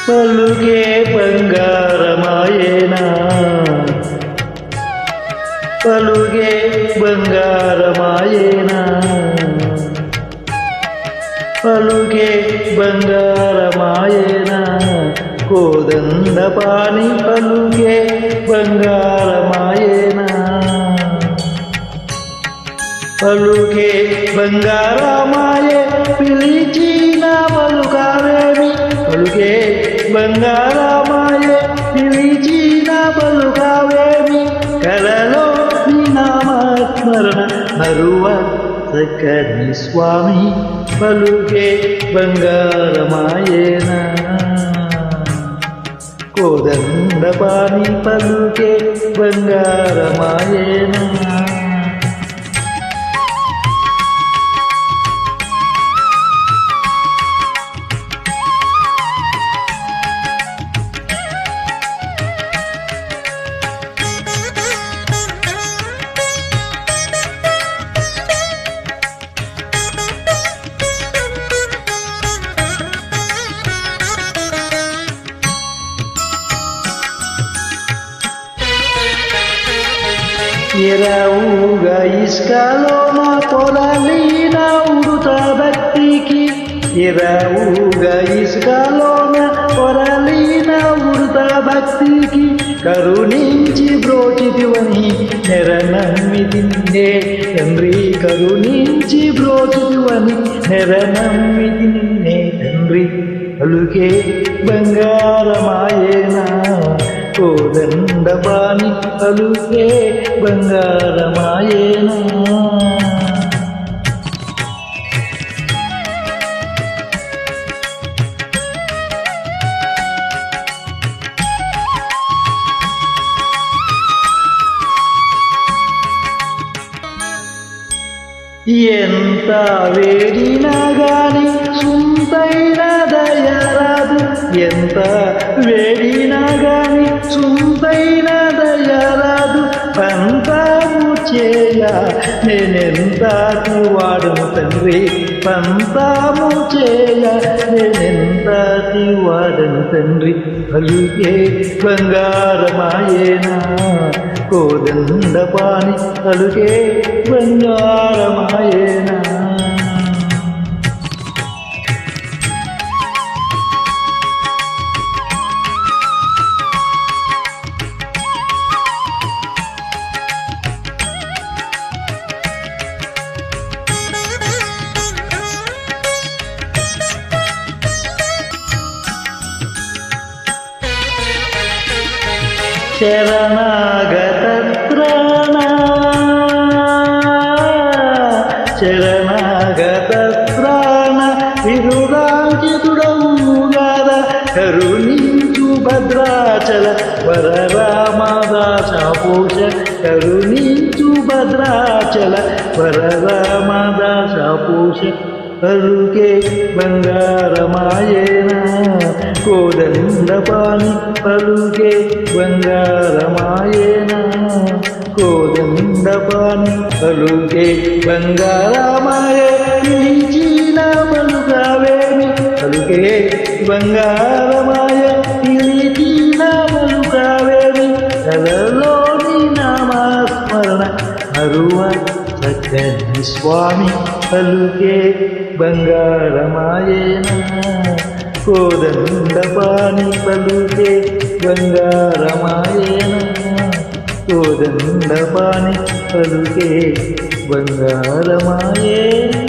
పలుకే బంగారమాయేనా పలుకే బంగారమాయేనా పలుకే బంగారమాయేనా కోదండపాణి పలుకే బంగారమాయేనా పలుకే బంగారమాయే పిలిచిన పలుకావేమి పలుకే బంగారమాయే పిలిచిన పలుకావేమి కలలో నీ నామస్మరణ మరువ చక్కని స్వామి పలుకే బంగారమాయేనా కోదండపాణి పలుకే బంగారమాయేనా ఎరవుగా ఇసుకలోన పొరలిన ఉడుత భక్తికి ఎరవుగా ఇసుకలోన పొరలిన ఉడుత భక్తికి కరుణించి బ్రోచితివని నెరనమ్మితిన్నే తండ్రి కరుణించి బ్రోచితివని నెరనమ్మితిన్నే తండ్రి పలుకే బంగారమాయేనా కోదండపాణి పలుకే బంగారమాయేనా ఎంత వేడినా గాని సుంతైన దయరాదు ఎంత వేడినా గాని సుంతైన దయరాదు పంతాము చేయ నేనెంత వాడును తండ్రి పంతాము చేయ నేనెంత వాడను తండ్రి పలుకే బంగారమాయేనా కోదండపాణి పలుకే బంగారమాయేనా శరణాగతత్రాణ శరణాగతత్రాణ విరురాంకితుడవు గాద కరుణించు భద్రాచల వరరామదాస పోష కరుణించు భద్రాచల వరరామదాస పోష పలుకే బంగారమాయేనా కోదండపాణి పలుకే బంగారమాయేనా కోదండపాణి పలుకే బంగారమాయే పిలిచిన పలుకావేమి పలుకే బంగారమాయ పిలిచిన పలుకావేమి కలలోని నామస్మరణ మరువ చక్కని స్వామి పలుకే బంగారమాయేనా కోదండపాణి పలుకే బంగారమాయేనా కోదండపాణి పలుకే బంగారమాయేనా